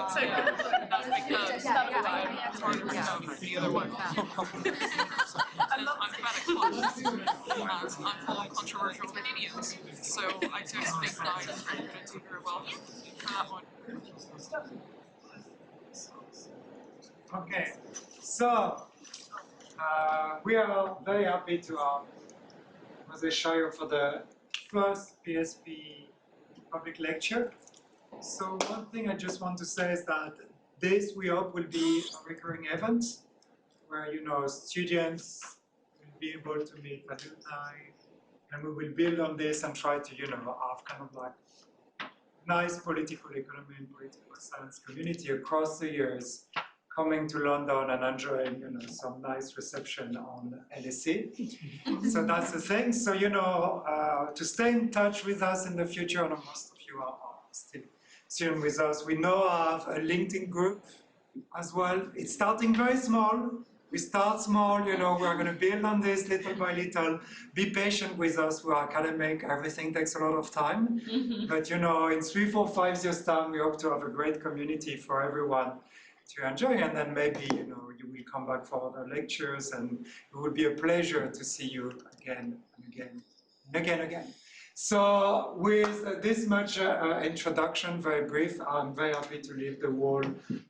So that's because it's harder to know the other way. And I'm better conscious as I'm full of controversial opinions. So I just think that I'm going to do very well for that one. Okay, so we are very happy to have Jose Shayo for the first PSP public lecture. So one thing I just want to say is that this, we hope, will be a recurring event where, students will be able to meet alumni, and we will build on this and try to, have kind of like nice political economy and political science community across the years, coming to London and enjoying, some nice reception on LSE. So that's the thing. So, to stay in touch with us in the future, and most of you are still students with us. We now have a LinkedIn group as well. It's starting very small. We start small, we're going to build on this little by little. Be patient with us. We're academic. Everything takes a lot of time. But, in 3, 4, 5 years' time, we hope to have a great community for everyone to enjoy. And then maybe, you will come back for other lectures, and it will be a pleasure to see you again and again and again and again. So with this much introduction, very brief, I'm very happy to leave the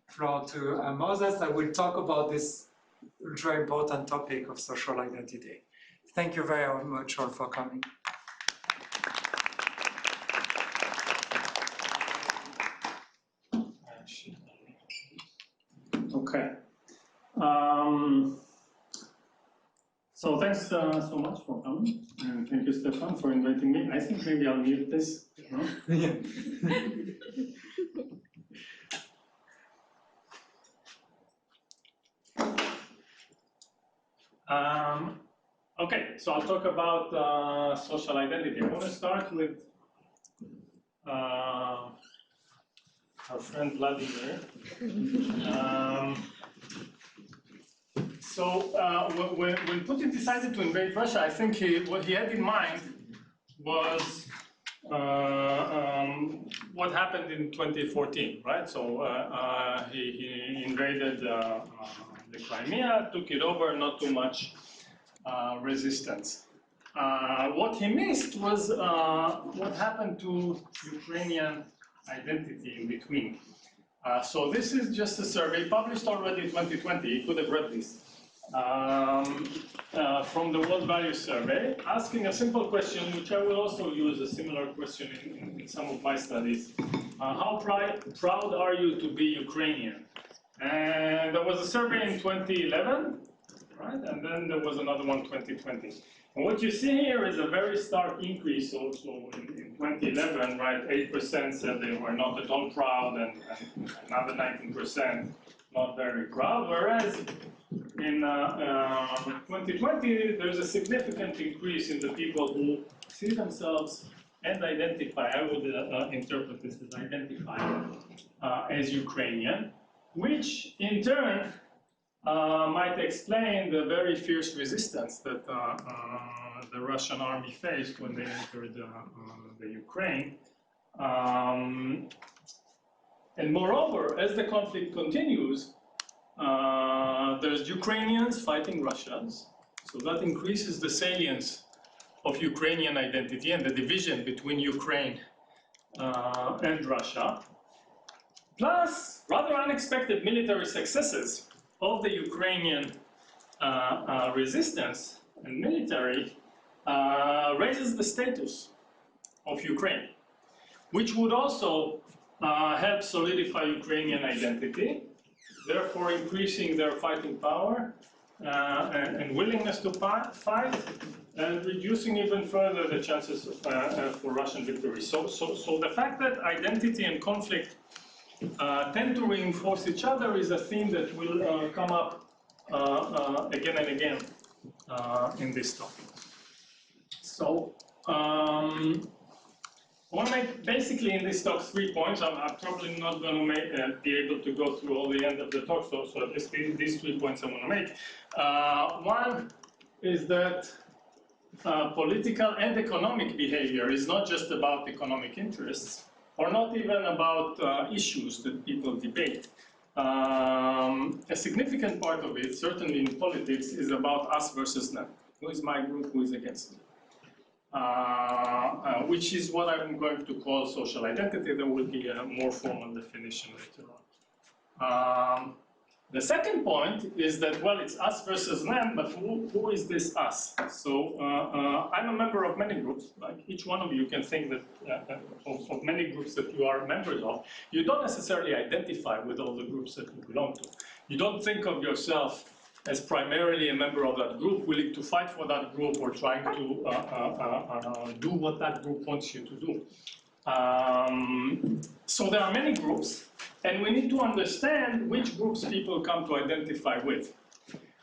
floor to Moses. I will talk about this ultra important topic of social identity. Thank you very much all for coming. Okay. So thanks so much for coming, and thank you, Stefan, for inviting me. I think maybe I'll mute this. No? Yeah. Okay, so I'll talk about social identity. I want to start with our friend Vladimir. When Putin decided to invade Russia, I think what he had in mind was what happened in 2014, right? So he invaded the Crimea, took it over, not too much resistance. What he missed was what happened to Ukrainian identity in between. So this is just a survey published already in 2020. You could have read this. From the World Values Survey, asking a simple question, which I will also use a similar question in some of my studies. How proud are you to be Ukrainian? And there was a survey in 2011, right? And then there was another one in 2020. And what you see here is a very stark increase also in 2011, right? 8% said they were not at all proud, and another 19% not very proud, whereas in 2020, there's a significant increase in the people who see themselves and identify, I would interpret this as identify as Ukrainian, which in turn might explain the very fierce resistance that the Russian army faced when they entered the Ukraine. And moreover, as the conflict continues, there's Ukrainians fighting Russians, so that increases the salience of Ukrainian identity and the division between Ukraine and Russia, plus rather unexpected military successes of the Ukrainian resistance and military raises the status of Ukraine, which would also help solidify Ukrainian identity, therefore increasing their fighting power and willingness to fight, and reducing even further the chances for Russian victory. So the fact that identity and conflict tend to reinforce each other is a theme that will come up again and again in this topic. So I want to make basically in this talk 3 points. I'm probably not going to be able to go through all the end of the talk, so at least these 3 points I want to make. One is that political and economic behavior is not just about economic interests, or not even about issues that people debate. A significant part of it, certainly in politics, is about us versus them. Who is my group, who is against me? Which is what I'm going to call social identity. There will be a more formal definition later on. The second point is that, well, it's us versus them, but who is this us? So I'm a member of many groups. Like each one of you can think that of many groups that you are members of. You don't necessarily identify with all the groups that you belong to. You don't think of yourself as primarily a member of that group, willing to fight for that group or trying to do what that group wants you to do. So there are many groups, and we need to understand which groups people come to identify with.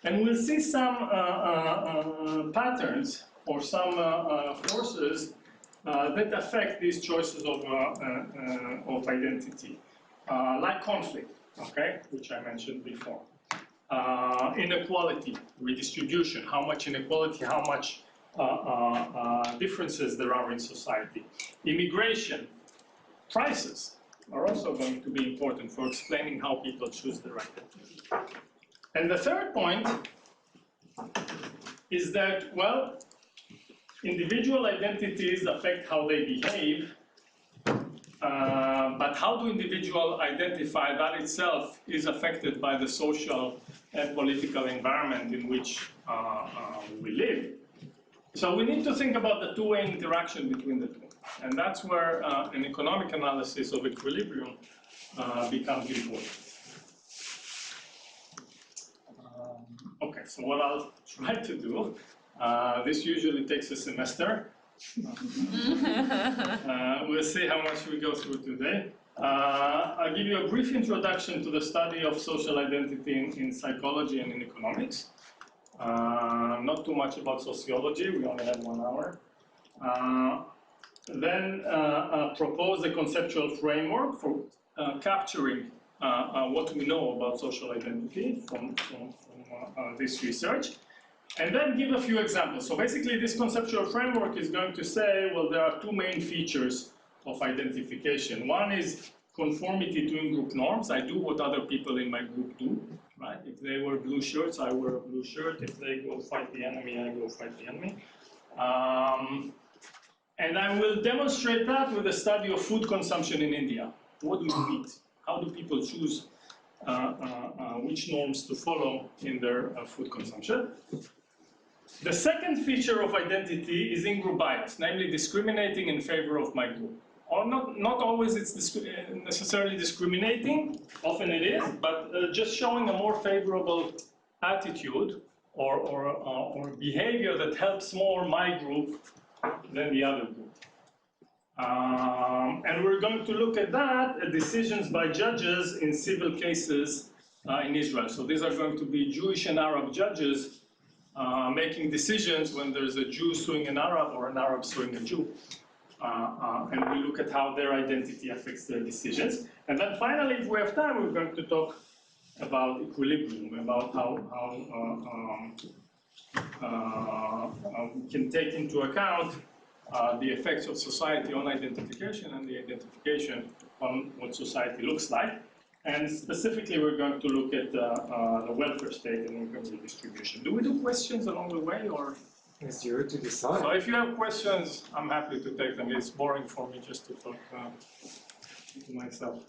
And we'll see some patterns or some forces that affect these choices of identity, like conflict, okay, which I mentioned before. Inequality, redistribution, how much inequality, how much differences there are in society. Immigration, prices are also going to be important for explaining how people choose their identity. And the third point is that, well, individual identities affect how they behave, but how do individuals identify that itself is affected by the social and political environment in which we live. So we need to think about the two-way interaction between the two. And that's where an economic analysis of equilibrium becomes important. Okay, so what I'll try to do, this usually takes a semester. We'll see how much we go through today. I'll give you a brief introduction to the study of social identity in psychology and in economics. Not too much about sociology, we only have 1 hour. Then propose a conceptual framework for capturing what we know about social identity from this research. And then give a few examples. So basically this conceptual framework is going to say, well, there are two main features of identification. One is conformity to in-group norms. I do what other people in my group do, right? If they wear blue shirts, I wear a blue shirt. If they go fight the enemy, I go fight the enemy. And I will demonstrate that with a study of food consumption in India. What do you eat? How do people choose which norms to follow in their food consumption? The second feature of identity is in-group bias, namely discriminating in favor of my group. Or not always it's necessarily discriminating, often it is, but just showing a more favorable attitude or behavior that helps more my group than the other group. And we're going to look at that, at decisions by judges in civil cases in Israel. So these are going to be Jewish and Arab judges making decisions when there's a Jew suing an Arab or an Arab suing a Jew. And we look at how their identity affects their decisions. And then finally, if we have time, we're going to talk about equilibrium, about how we can take into account the effects of society on identification and the identification on what society looks like. And specifically, we're going to look at the welfare state and income redistribution. Do we do questions along the way, or? It's you to decide. So if you have questions, I'm happy to take them. It's boring for me just to talk to myself.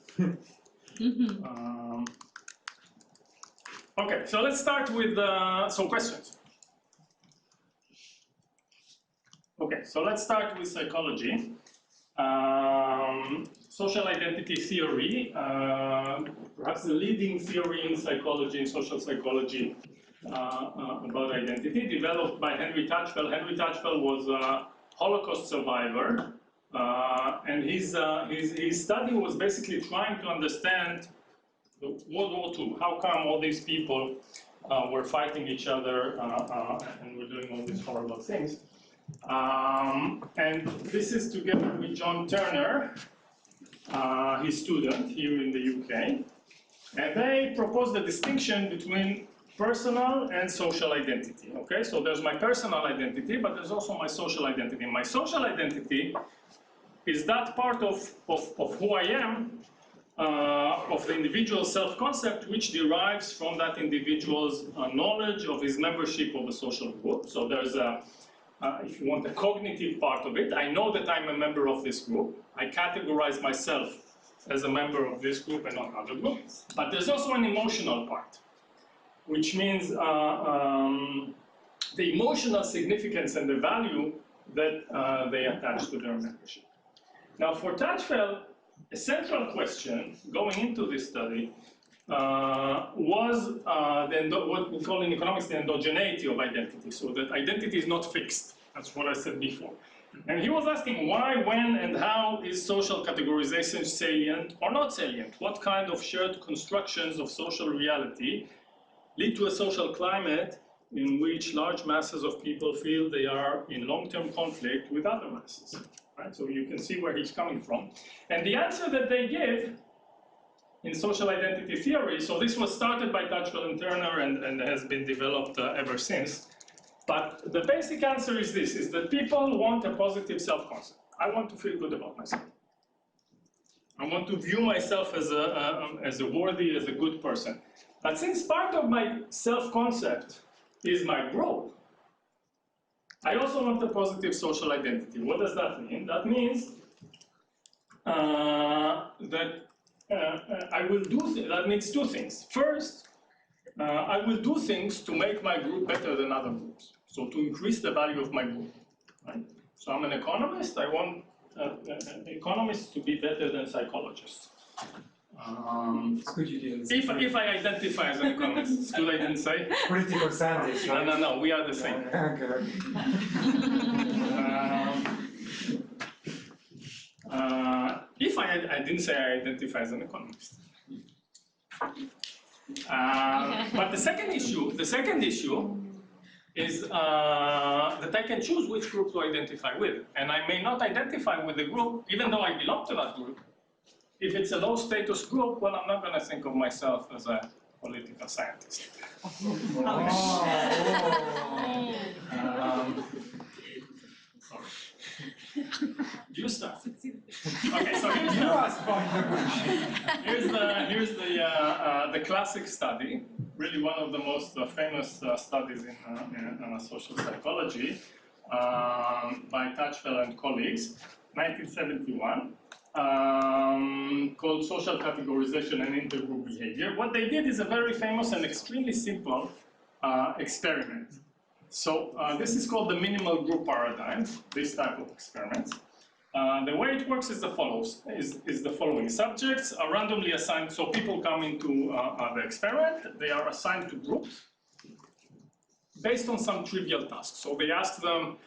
Okay, so let's start with some questions. Okay, so let's start with psychology. Social identity theory, perhaps the leading theory in psychology, in social psychology, about identity, developed by Henry Tajfel. Henry Tajfel was a Holocaust survivor, and his study was basically trying to understand World War II. How come all these people were fighting each other and were doing all these horrible things? And this is together with John Turner, his student here in the UK, and they proposed the distinction between personal and social identity. Okay, so there's my personal identity, but there's also my social identity. My social identity is that part of who I am, of the individual's self-concept, which derives from that individual's knowledge of his membership of a social group. So there's a, if you want, a cognitive part of it. I know that I'm a member of this group. I categorize myself as a member of this group and not other groups. But there's also an emotional part, which means the emotional significance and the value that they attach to their membership. Now, for Tajfel, a central question going into this study was what we call in economics the endogeneity of identity, so that identity is not fixed. That's what I said before. And he was asking why, when, and how is social categorization salient or not salient? What kind of shared constructions of social reality lead to a social climate in which large masses of people feel they are in long-term conflict with other masses? Right? So you can see where he's coming from. And the answer that they give in social identity theory, so this was started by Tajfel and Turner and has been developed ever since. But the basic answer is this, is that people want a positive self-concept. I want to feel good about myself. I want to view myself as a worthy, as a good person. But since part of my self-concept is my group, I also want a positive social identity. What does that mean? That means that I will do, that means two things. First, I will do things to make my group better than other groups. So to increase the value of my group, right? So I'm an economist, I want economists to be better than psychologists. It's good you didn't say. If I identify as an economist, it's good I didn't say. Political scientist, right? No, we are the same. Okay. If I didn't say I identify as an economist. But the second issue is that I can choose which group to identify with. And I may not identify with the group, even though I belong to that group. If it's a low status group, well, I'm not going to think of myself as a political scientist. You start. Okay, so here's the classic study, really one of the most famous studies in social psychology by Tajfel and colleagues, 1971. Called Social Categorization and Intergroup Behavior. What they did is a very famous and extremely simple experiment. So this is called the minimal group paradigm, this type of experiment. The way it works is the following. Subjects are randomly assigned, so people come into the experiment, they are assigned to groups based on some trivial tasks. So they ask them,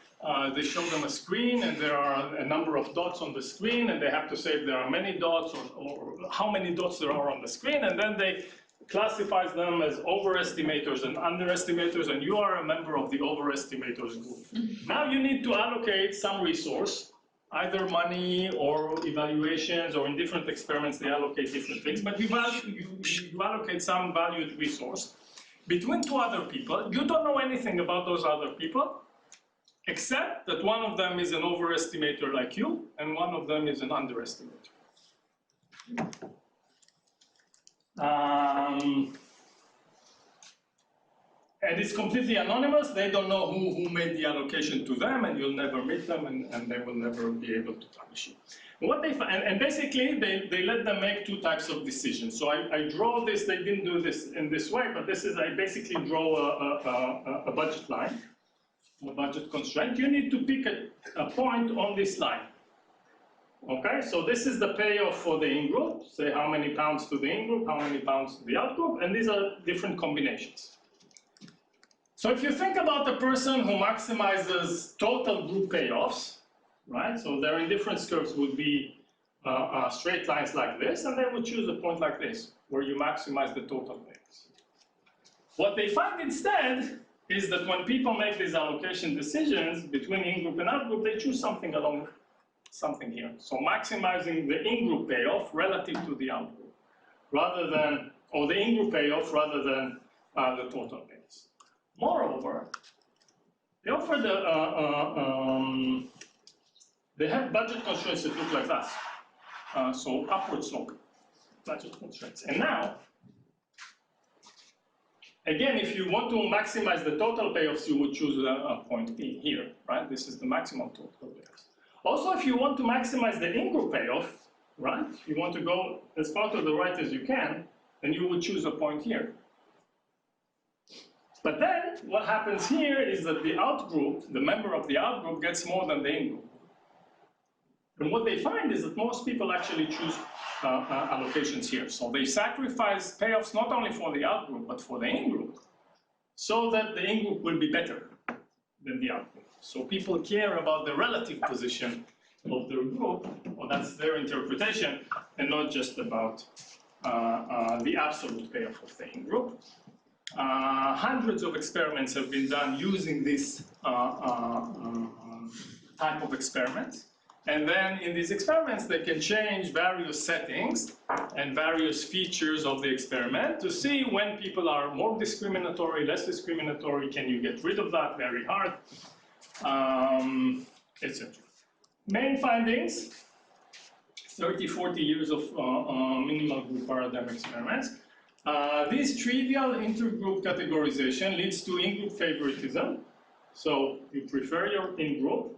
they show them a screen and there are a number of dots on the screen and they have to say if there are many dots or how many dots there are on the screen, and then they classify them as overestimators and underestimators, and you are a member of the overestimators group. Now you need to allocate some resource, either money or evaluations, or in different experiments they allocate different things, but you allocate some valued resource between two other people. You don't know anything about those other people, except that one of them is an overestimator like you, and one of them is an underestimator. And it's completely anonymous. They don't know who made the allocation to them, and you'll never meet them, and they will never be able to punish you. What they and basically, they let them make two types of decisions. So I draw this. They didn't do this in this way, but this is, I basically draw a budget line, a budget constraint. You need to pick a point on this line. Okay, so this is the payoff for the in-group. Say how many pounds to the in-group, how many pounds to the out-group, and these are different combinations. So if you think about the person who maximizes total group payoffs, right? So their indifference curves would be straight lines like this, and they would choose a point like this, where you maximize the total payoffs. What they find instead is that when people make these allocation decisions between in-group and out-group, they choose something along something here. So maximizing the in-group payoff relative to the out-group, rather than, or the in-group payoff rather than the total payoffs. Moreover, they offer they have budget constraints that look like that. So upward slope, budget constraints. And now, again, if you want to maximize the total payoffs, you would choose a point P here, right? This is the maximum total payoffs. Also, if you want to maximize the in-group payoff, right? You want to go as far to the right as you can, then you would choose a point here. But then, what happens here is that the out-group, the member of the out-group, gets more than the in-group. And what they find is that most people actually choose allocations here. So they sacrifice payoffs not only for the out-group, but for the in-group, so that the in-group will be better than the out-group. So people care about the relative position of their group, or that's their interpretation, and not just about the absolute payoff of the in-group. Hundreds of experiments have been done using this type of experiments. And then in these experiments, they can change various settings and various features of the experiment to see when people are more discriminatory, less discriminatory, can you get rid of that very hard, etc. Main findings, 30, 40 years of minimal group paradigm experiments. This trivial intergroup categorization leads to in-group favoritism. So you prefer your in-group,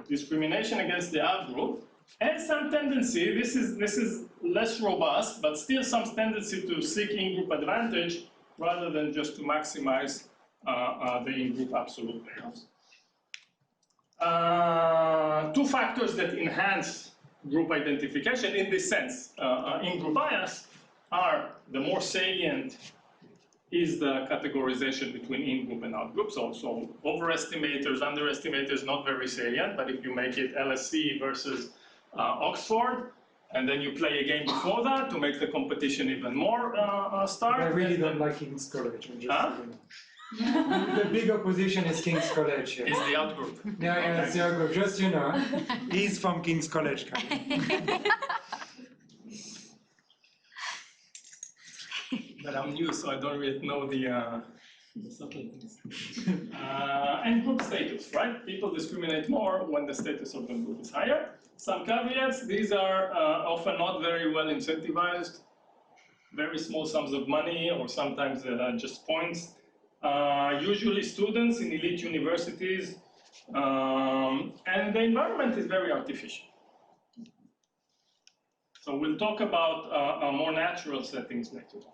discrimination against the out-group, and some tendency, this is less robust, but still some tendency to seek in-group advantage rather than just to maximize the in-group absolute payoffs. Two factors that enhance group identification in this sense, in-group bias, are the more salient is the categorization between in-group and out-group. So overestimators, underestimators, not very salient, but if you make it LSE versus Oxford, and then you play a game before that to make the competition even more stark. I really don't like King's College. The big opposition is King's College. It's the out-group. Yeah, it's the out-group. Just, you know, he's from King's College. But I'm new, so I don't really know the subtleties. And group status, right? People discriminate more when the status of the group is higher. Some caveats, these are often not very well incentivized, very small sums of money, or sometimes just points. Usually students in elite universities, and the environment is very artificial. So we'll talk about more natural settings later on.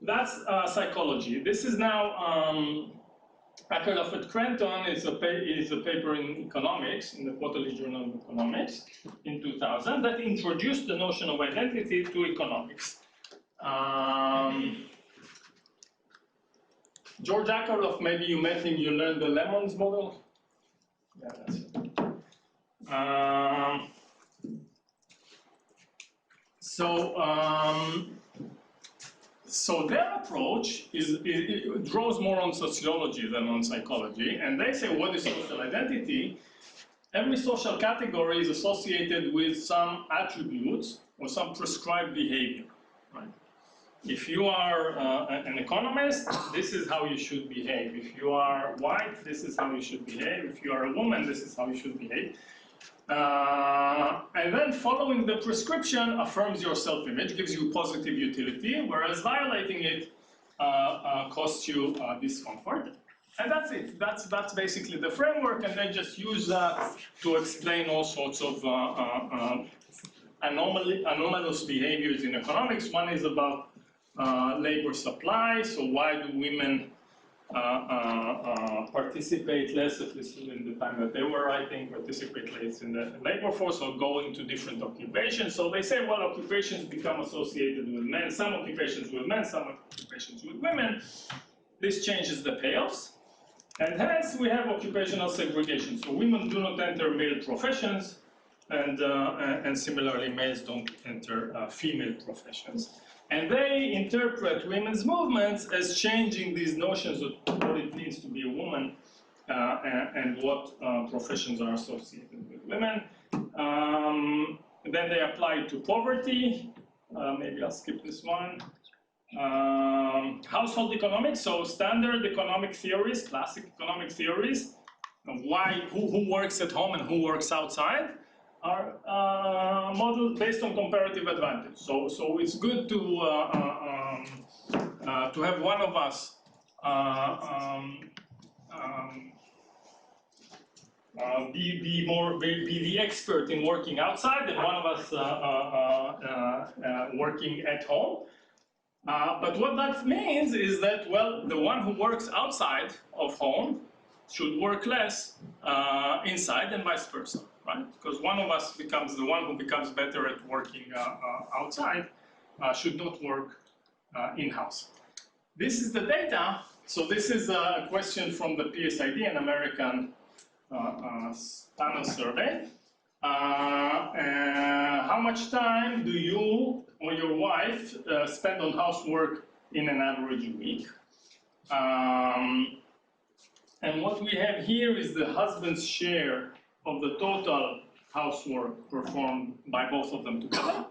That's psychology. This is now Akerlof at Cranton. It's a paper in economics, in the Quarterly Journal of Economics, in 2000, that introduced the notion of identity to economics. George Akerlof, maybe you met him, you learned the Lemons model? Yeah, that's it. So their approach it draws more on sociology than on psychology, and they say, what is social identity? Every social category is associated with some attributes or some prescribed behavior, right? If you are an economist, this is how you should behave. If you are white, this is how you should behave. If you are a woman, this is how you should behave. And then following the prescription affirms your self-image, gives you positive utility, whereas violating it costs you discomfort. And that's it. That's basically the framework, and they just use that to explain all sorts of anomalous behaviors in economics. One is about labor supply. So why do women participate less, at least in the time that they were writing, participate less in the labor force or go into different occupations? So they say, well, occupations become associated with men, some occupations with men, some occupations with women. This changes the payoffs. And hence, we have occupational segregation. So women do not enter male professions, and similarly, males don't enter female professions. And they interpret women's movements as changing these notions of what it means to be a woman and what professions are associated with women. Then they apply it to poverty. Maybe I'll skip this one. Household economics, so standard economic theories, classic economic theories, who works at home and who works outside are modeled based on comparative advantage. So it's good to have one of us be the expert in working outside, and one of us working at home. But what that means is that, well, the one who works outside of home should work less inside and vice versa, right? Because one of us becomes the one who becomes better at working outside should not work in-house. This is the data. So this is a question from the PSID, an American panel survey. How much time do you or your wife spend on housework in an average week? And what we have here is the husband's share of the total housework performed by both of them together.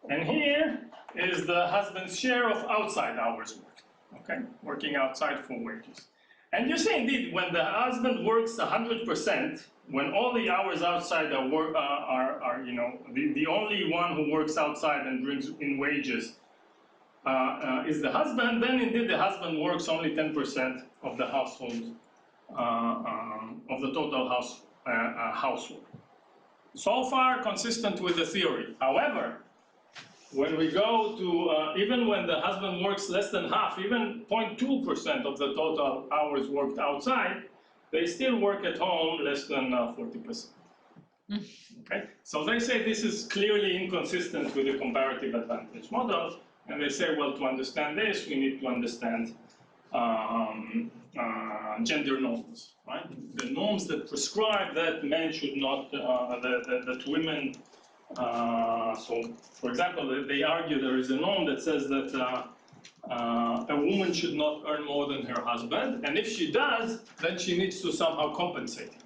And here is the husband's share of outside hours worked, okay? Working outside for wages. And you see, indeed, when the husband works 100%, when all the hours outside are you know, the only one who works outside and brings in wages is the husband, then indeed the husband works only 10% of the household, of the total household. So far, consistent with the theory. However, when we go to, even when the husband works less than half, even 0.2% of the total hours worked outside, they still work at home less than 40%. Okay? So they say this is clearly inconsistent with the comparative advantage model, and they say, well, to understand this, we need to understand gender norms, right? The norms that prescribe that men should not, that women, so for example, they argue there is a norm that says that a woman should not earn more than her husband, and if she does, then she needs to somehow compensate him,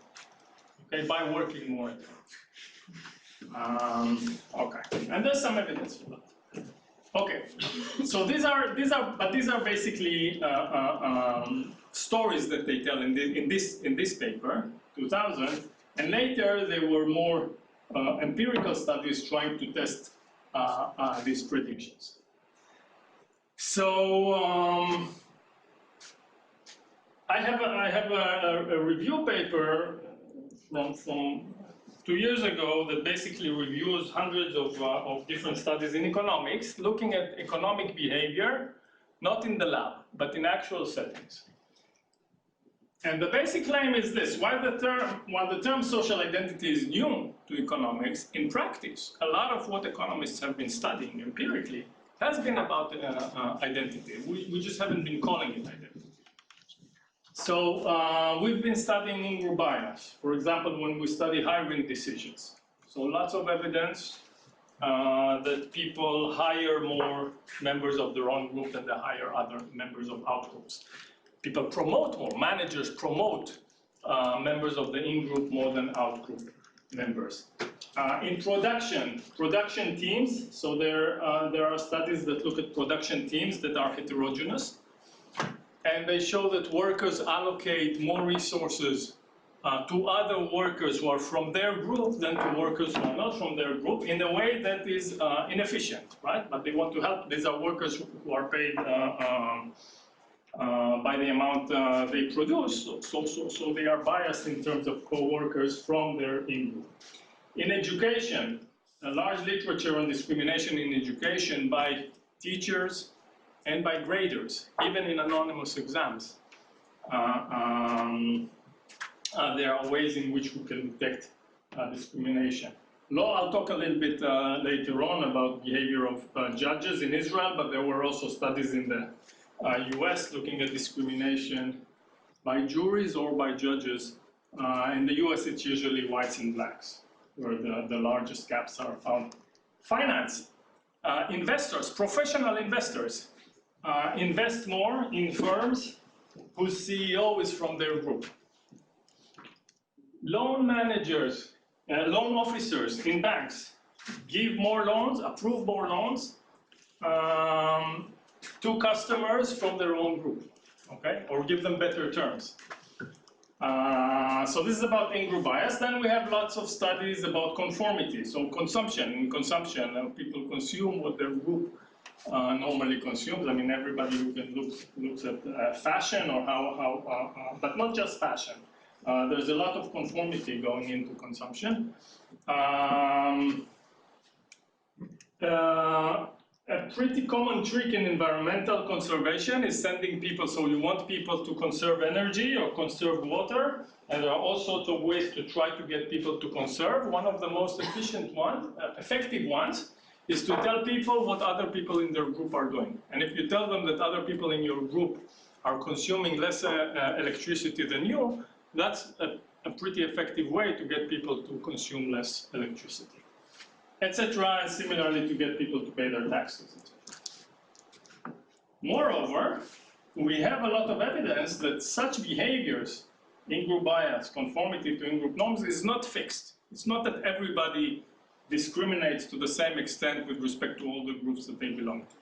okay, by working more. Okay, and there's some evidence for that. Okay, so these are basically stories that they tell in this paper, 2000, and later there were more empirical studies trying to test these predictions. So I have a review paper from 2 years ago that basically reviews hundreds of different studies in economics, looking at economic behavior, not in the lab, but in actual settings. And the basic claim is this: while the term social identity is new to economics, in practice, a lot of what economists have been studying empirically has been about identity. We just haven't been calling it identity. So we've been studying in-group bias, for example, when we study hiring decisions. So lots of evidence that people hire more members of their own group than they hire other members of out-groups. People promote more, managers promote members of the in-group more than out-group members. In production teams, so there are studies that look at production teams that are heterogeneous, and they show that workers allocate more resources to other workers who are from their group than to workers who are not from their group in a way that is inefficient, right? But they want to help. These are workers who are paid by the amount they produce, so they are biased in terms of co-workers from their in-group. In education, a large literature on discrimination in education by teachers and by graders, even in anonymous exams. There are ways in which we can detect discrimination. I'll talk a little bit later on about behavior of judges in Israel, but there were also studies in the US looking at discrimination by juries or by judges. In the US, it's usually whites and blacks, where the largest gaps are found. Finance, investors, professional investors, invest more in firms whose CEO is from their group. Loan managers, loan officers in banks give more loans, approve more loans to customers from their own group, okay? Or give them better terms. So this is about in-group bias. Then we have lots of studies about conformity. So consumption. In consumption, people consume what their group normally consumes. I mean, everybody who can looks at fashion or but not just fashion. There's a lot of conformity going into consumption. A pretty common trick in environmental conservation is sending people, so you want people to conserve energy or conserve water, and there are all sorts of ways to try to get people to conserve. One of the most effective ones, is to tell people what other people in their group are doing. And if you tell them that other people in your group are consuming less electricity than you, that's a pretty effective way to get people to consume less electricity, etc., and similarly to get people to pay their taxes, etc. Moreover, we have a lot of evidence that such behaviors, in-group bias, conformity to in-group norms, is not fixed. It's not that everybody discriminates to the same extent with respect to all the groups that they belong to.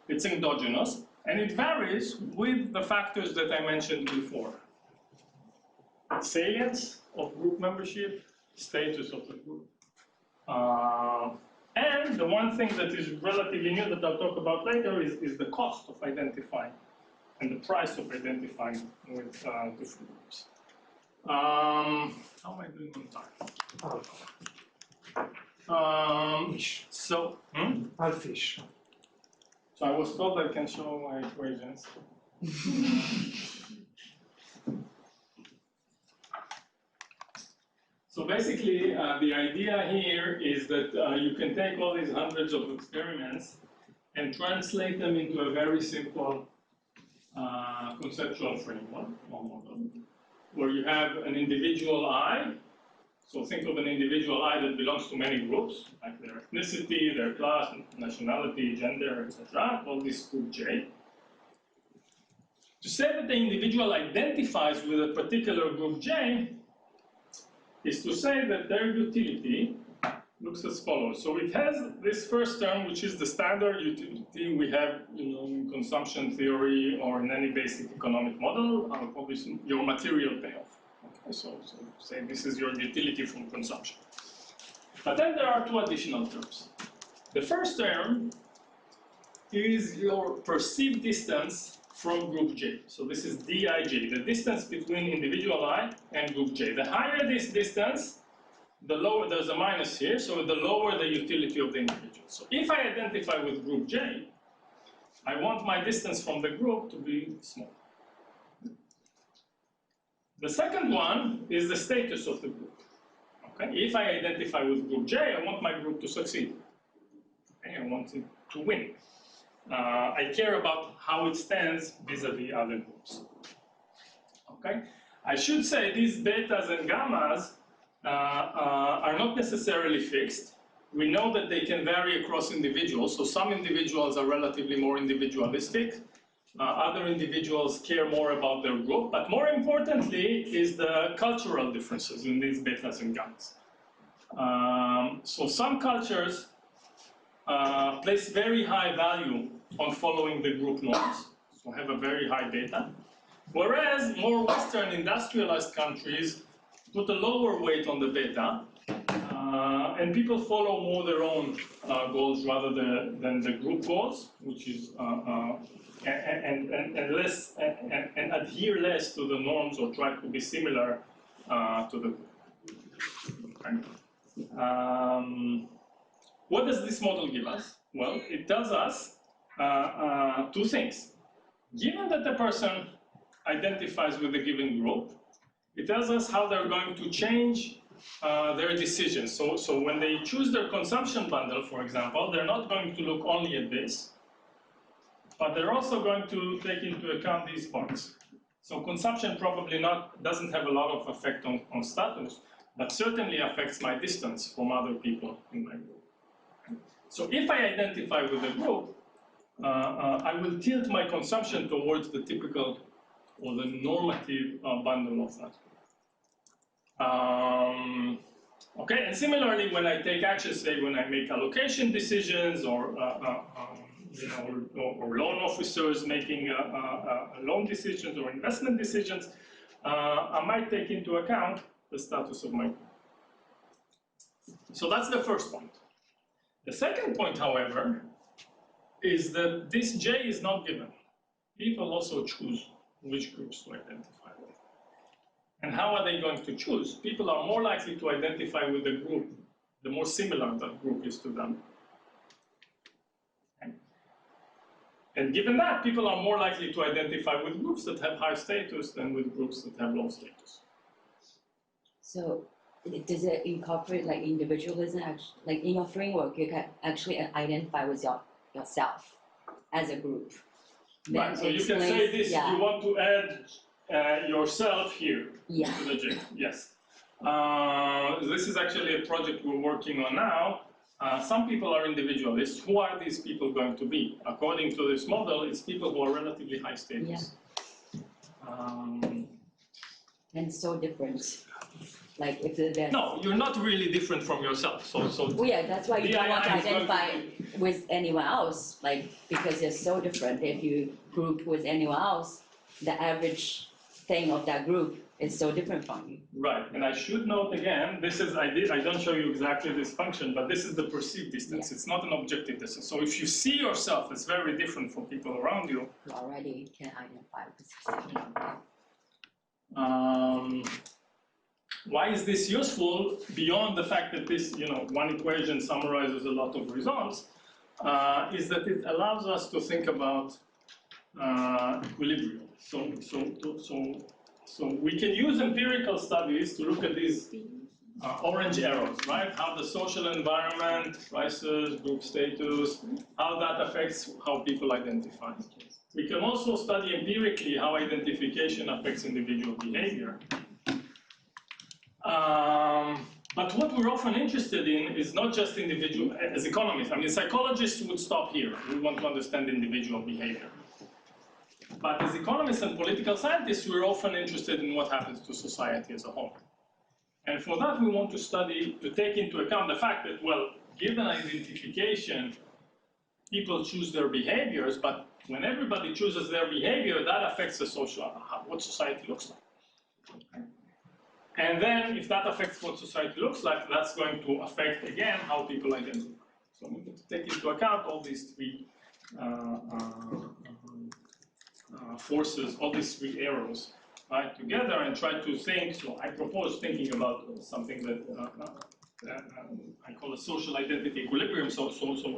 It's endogenous, and it varies with the factors that I mentioned before. Salience of group membership, status of the group. And the one thing that is relatively new that I'll talk about later is the cost of identifying and the price of identifying with different groups. How am I doing on time? I'll fish. So I was told I can show my equations. So basically, the idea here is that you can take all these hundreds of experiments and translate them into a very simple conceptual framework or model, where you have an individual I. So think of an individual I that belongs to many groups, like their ethnicity, their class, nationality, gender, etc. Call this group J. To say that the individual identifies with a particular group J is to say that their utility looks as follows. So it has this first term, which is the standard utility we have, in consumption theory or in any basic economic model. I'll call this your material payoff. Okay, so say this is your utility from consumption. But then there are two additional terms. The first term is your perceived distance from group J. So this is Dij, the distance between individual I and group J. The higher this distance, the lower, there's a minus here, so the lower the utility of the individual. So if I identify with group J, I want my distance from the group to be small. The second one is the status of the group. Okay? If I identify with group J, I want my group to succeed. Okay? I want it to win. I care about how it stands vis-a-vis other groups. Okay? I should say these betas and gammas are not necessarily fixed. We know that they can vary across individuals. So some individuals are relatively more individualistic. Other individuals care more about their group. But more importantly is the cultural differences in these betas and gammas. So some cultures place very high value on following the group norms, so have a very high beta. Whereas more Western industrialized countries put a lower weight on the beta, and people follow more their own goals rather than the group goals, which is and less and adhere less to the norms or try to be similar to the group. Okay. What does this model give us? Well, it tells us two things. Given that the person identifies with a given group, it tells us how they're going to change their decisions. So when they choose their consumption bundle, for example, they're not going to look only at this, but they're also going to take into account these parts. So consumption probably doesn't have a lot of effect on status, but certainly affects my distance from other people in my group. So if I identify with a group, I will tilt my consumption towards the typical or the normative bundle of that group. Okay, and similarly, when I take action, say when I make allocation decisions or loan officers making loan decisions or investment decisions, I might take into account the status of my group. So that's the first point. The second point, however, is that this J is not given. People also choose which groups to identify with. And how are they going to choose? People are more likely to identify with the group, the more similar that group is to them. Okay. And given that, people are more likely to identify with groups that have high status than with groups that have low status. So does it incorporate like individualism? Like in your framework, you can actually identify with yourself as a group. Right, so you can say this, yeah. You want to add yourself here to the J. Yes. This is actually a project we're working on now. Some people are individualists. Who are these people going to be? According to this model, it's people who are relatively high status. Yeah. And so different. Like if there's... No, you're not really different from yourself. Well, yeah, that's why you don't want to identify with anyone else, like because they're so different. If you group with anyone else, the average thing of that group is so different from you. Right, and I should note again, this is, I don't show you exactly this function, but this is the perceived distance. Yeah. It's not an objective distance. So if you see yourself as very different from people around you, you already can identify with why is this useful beyond the fact that this, one equation summarizes a lot of results, is that it allows us to think about equilibrium. So we can use empirical studies to look at these orange arrows, right? How the social environment, prices, group status, how that affects how people identify. We can also study empirically how identification affects individual behavior. But what we're often interested in is not just individual, as economists. I mean, psychologists would stop here. We want to understand individual behavior. But as economists and political scientists, we're often interested in what happens to society as a whole. And for that, we want to study, to take into account the fact that, well, given identification, people choose their behaviors, but when everybody chooses their behavior, that affects the social, what society looks like. Okay. And then, if that affects what society looks like, that's going to affect, again, how people identify. So we need to take into account all these three forces, all these three arrows, right, together and try to think. So I propose thinking about something that I call a social identity equilibrium. So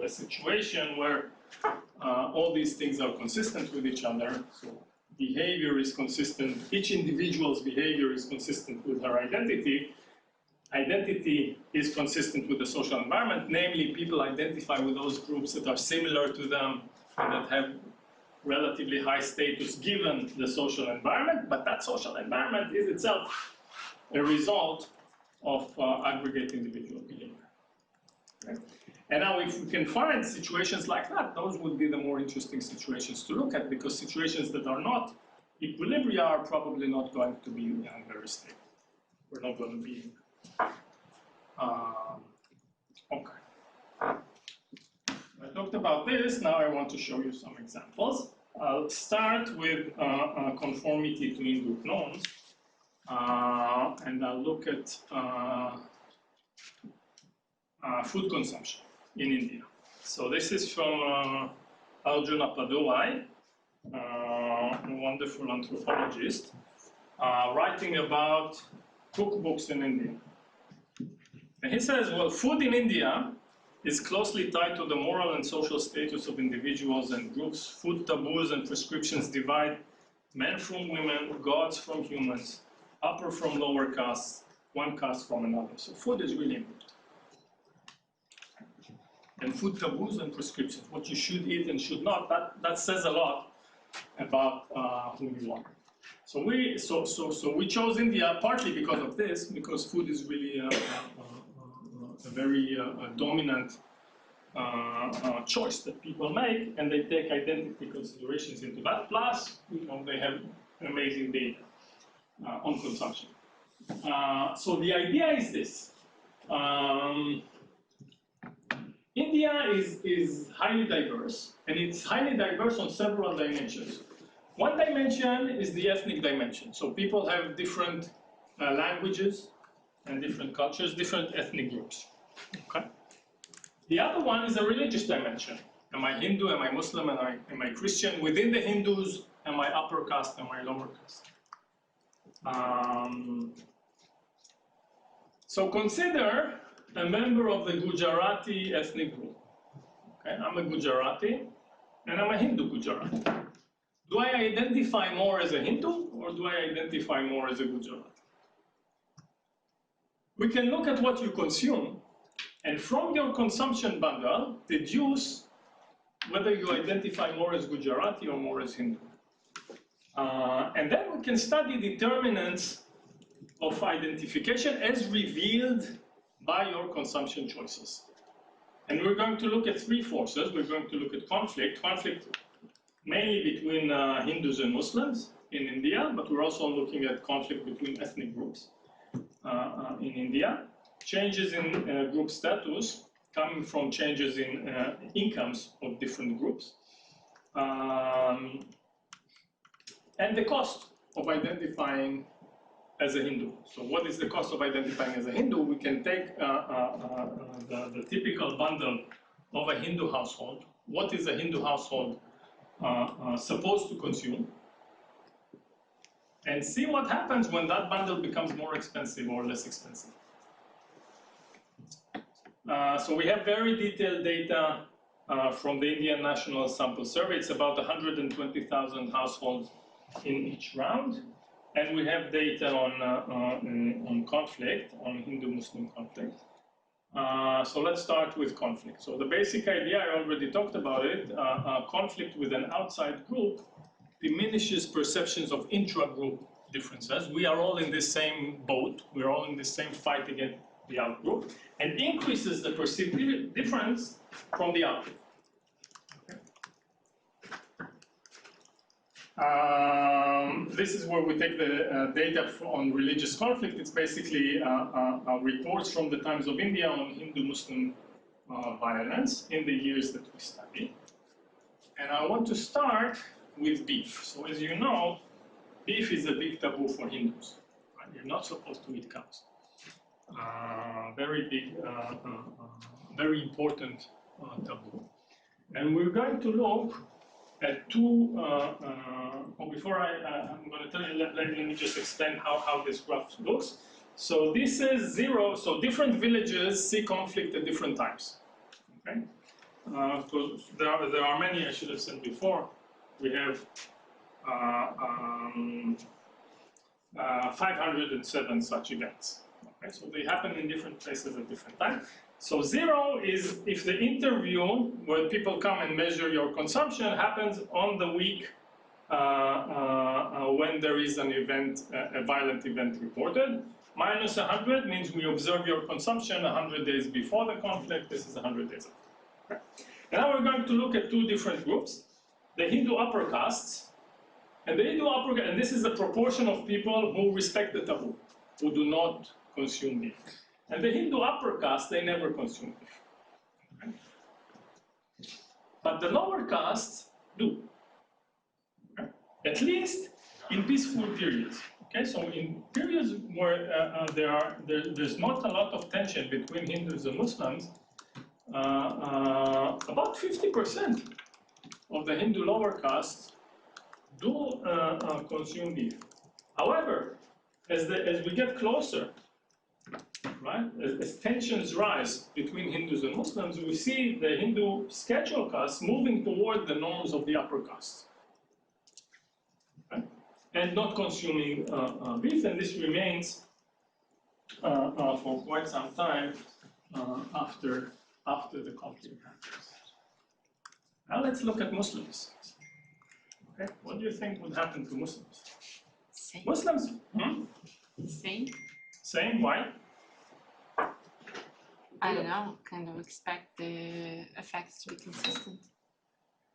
a situation where all these things are consistent with each other. So behavior is consistent, each individual's behavior is consistent with her identity. Identity is consistent with the social environment, namely people identify with those groups that are similar to them and that have relatively high status given the social environment, but that social environment is itself a result of aggregate individual behavior. Okay? And now if we can find situations like that, those would be the more interesting situations to look at, because situations that are not equilibria are probably not going to be very stable. We're not going to be... okay. I talked about this, now I want to show you some examples. I'll start with conformity to in-group norms, and I'll look at food consumption in India. So this is from Arjuna Padowai, a wonderful anthropologist, writing about cookbooks in India. And he says, well, food in India is closely tied to the moral and social status of individuals and groups. Food taboos and prescriptions divide men from women, gods from humans, upper from lower castes, one caste from another. So food is really important. And food taboos and prescriptions, what you should eat and should not, that says a lot about who you are. So we chose India partly because of this, because food is really a very dominant choice that people make, and they take identity considerations into that. Plus, they have amazing data on consumption. So the idea is this. India is highly diverse, and it's highly diverse on several dimensions. One dimension is the ethnic dimension. So people have different languages and different cultures, different ethnic groups. Okay. The other one is a religious dimension. Am I Hindu? Am I Muslim? Am I Christian? Within the Hindus, am I upper caste? Am I lower caste? So consider a member of the Gujarati ethnic group. Okay, I'm a Gujarati, and I'm a Hindu Gujarati. Do I identify more as a Hindu, or do I identify more as a Gujarati? We can look at what you consume, and from your consumption bundle, deduce whether you identify more as Gujarati or more as Hindu. And then we can study determinants of identification as revealed by your consumption choices. And we're going to look at three forces. We're going to look at conflict mainly between Hindus and Muslims in India, but we're also looking at conflict between ethnic groups in India. Changes in group status coming from changes in incomes of different groups. And the cost of identifying as a Hindu. So what is the cost of identifying as a Hindu? We can take the typical bundle of a Hindu household. What is a Hindu household supposed to consume? And see what happens when that bundle becomes more expensive or less expensive. So we have very detailed data from the Indian National Sample Survey. It's about 120,000 households in each round. And we have data on conflict, on Hindu-Muslim conflict. So let's start with conflict. So the basic idea, I already talked about it, conflict with an outside group diminishes perceptions of intra-group differences. We are all in the same boat. We're all in the same fight against the out-group, and increases the perceived difference from the out-group. This is where we take the data on religious conflict. It's basically reports from the Times of India on Hindu-Muslim violence in the years that we study. And I want to start with beef. So as you know, beef is a big taboo for Hindus. Right? You're not supposed to eat cows. Very big, very important taboo. And we're going to look at two, before I'm going to tell you, let me just explain how this graph looks. So this is 0, so different villages see conflict at different times. Okay? So there are many, I should have said before. We have 507 such events. Okay? So they happen in different places at different times. So 0 is if the interview where people come and measure your consumption happens on the week when there is an event, a violent event reported. Minus 100 means we observe your consumption 100 days before the conflict. This is 100 days after. Okay. And now we're going to look at two different groups. The Hindu upper castes, and the Hindu upper caste, and this is the proportion of people who respect the taboo, who do not consume beef. And the Hindu upper caste, they never consume beef. Okay? But the lower castes do. Okay? At least in peaceful periods. Okay, so in periods where there's not a lot of tension between Hindus and Muslims, about 50% of the Hindu lower castes do consume beef. However, as we get closer, right, as tensions rise between Hindus and Muslims, we see the Hindu schedule castes moving toward the norms of the upper castes. Okay? And not consuming beef, and this remains for quite some time after the conflict happens. Now let's look at Muslims. Okay, what do you think would happen to Muslims? Same. Muslims? Same. Same. Why? I don't know. Kind of expect the effects to be consistent.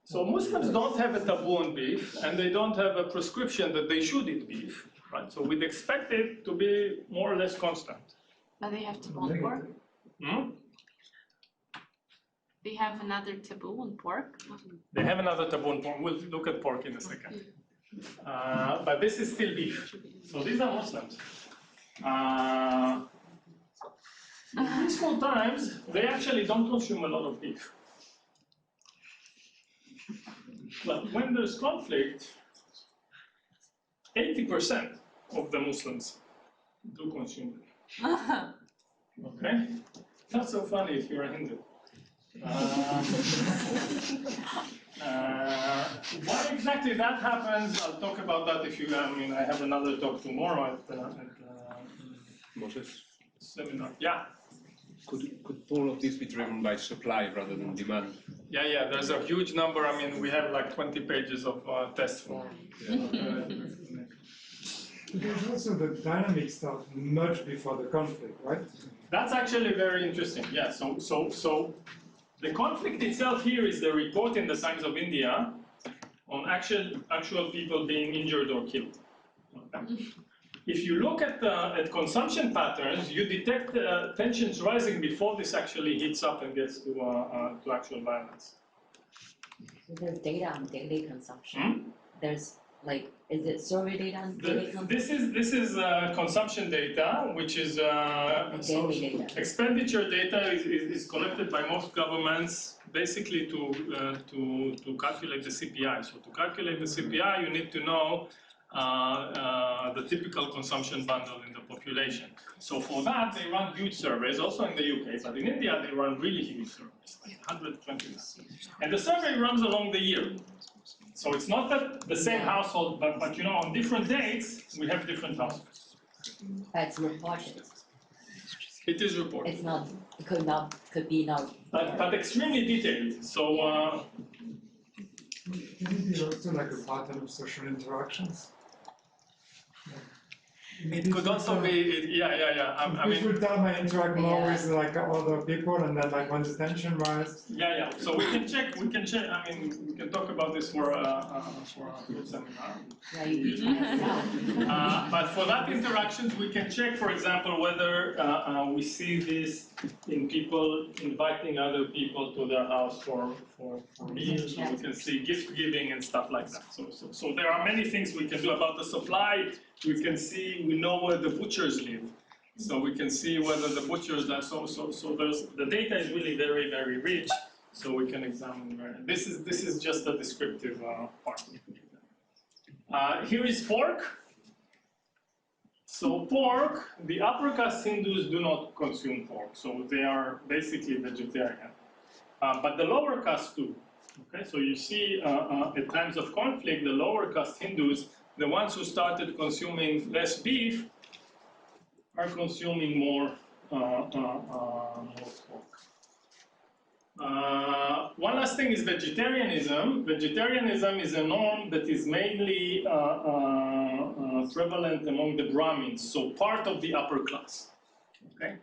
So Muslims don't have a taboo on beef, and they don't have a prescription that they should eat beef, right? So we'd expect it to be more or less constant. But they have taboo on pork. They have another taboo on pork. They have another taboo on pork. We'll look at pork in a second. But this is still beef. So these are Muslims. In peaceful times, they actually don't consume a lot of beef. But when there's conflict, 80% of the Muslims do consume beef. Okay? Not so funny if you're a Hindu. Why exactly that happens, I'll talk about that if you, I have another talk tomorrow at Moses, seminar. Yeah. could all of this be driven by supply rather than demand? Yeah, there's a huge number. We have like 20 pages of tests for. There's also the dynamic stuff much before the conflict, right? That's actually very interesting. Yeah. So the conflict itself here is the report in the Times of India on actual people being injured or killed. Okay. If you look at consumption patterns, you detect tensions rising before this actually heats up and gets to actual violence. So there's data on daily consumption. There's like, is it survey data on daily consumption? This is consumption data, which is daily data. Expenditure data is collected by most governments basically to calculate the CPI. So to calculate the CPI, you need to know the typical consumption bundle in the population. So for that, they run huge surveys, also in the UK, but in India, they run really huge surveys, like 120. And the survey runs along the year. So it's not that the same household, but on different dates, we have different households. It's reported. It is reported. It's not, could be not. But extremely detailed. So, Can it be also like a pattern of social interactions? it could also be, yeah. People tell I interact more with like other people, and then like when the tension rises. Yeah. So we can check. We can talk about this for a group seminar. Yeah, you can try it out. But for that interactions, we can check, for example, whether we see this in people inviting other people to their house for meals. So we can see gift giving and stuff like that. So there are many things we can do about the supply. We know where the butchers live. So we can see whether the butchers are so the data is really very, very rich. So we can examine this is just a descriptive part. Here is pork. So pork, the upper caste Hindus do not consume pork, so they are basically vegetarian. But the lower caste do. Okay, so you see at times of conflict, the lower caste Hindus, the ones who started consuming less beef, are consuming more pork. One last thing is vegetarianism. Vegetarianism is a norm that is mainly prevalent among the Brahmins, so part of the upper class. Okay?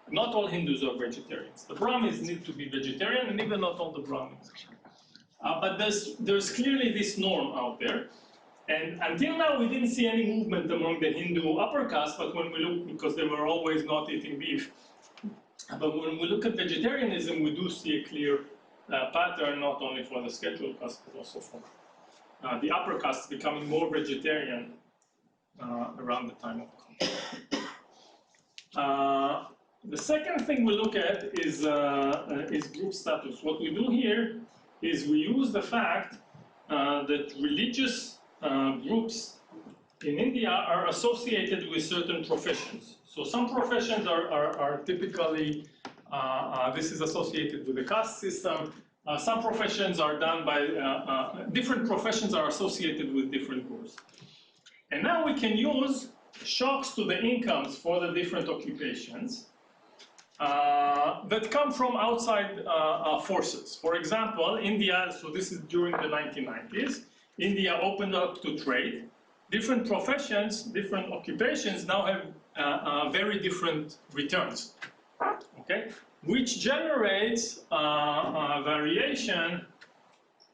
Not all Hindus are vegetarians. The Brahmins need to be vegetarian, and even not all the Brahmins. But there's clearly this norm out there. And until now, we didn't see any movement among the Hindu upper caste, but when we look, because they were always not eating beef. But when we look at vegetarianism, we do see a clear pattern, not only for the scheduled caste, but also for the upper caste becoming more vegetarian around the time of conflict. The second thing we look at is group status. What we do here is we use the fact that religious groups in India are associated with certain professions. So some professions are typically, this is associated with the caste system. Some professions are done by, different professions are associated with different groups. And now we can use shocks to the incomes for the different occupations that come from outside forces. For example, India, so this is during the 1990s, India opened up to trade. Different professions, different occupations now have very different returns, okay? Which generates variation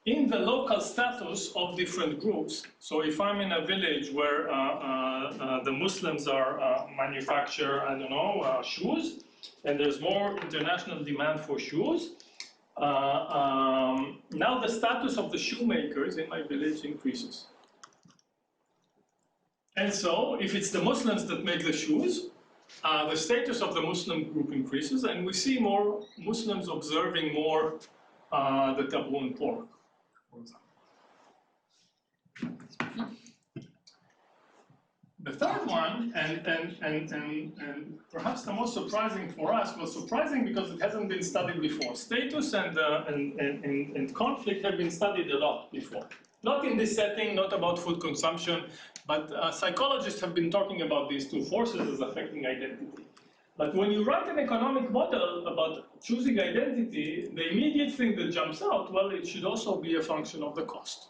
in the local status of different groups. So if I'm in a village where the Muslims are manufacture, I don't know, shoes, and there's more international demand for shoes, now the status of the shoemakers in my village increases. And so, if it's the Muslims that make the shoes, the status of the Muslim group increases, and we see more Muslims observing more the taboo on pork, for example. The third one, and perhaps the most surprising for us, was surprising because it hasn't been studied before. Status and conflict have been studied a lot before. Not in this setting, not about food consumption, but psychologists have been talking about these two forces as affecting identity. But when you write an economic model about choosing identity, the immediate thing that jumps out, well, it should also be a function of the cost.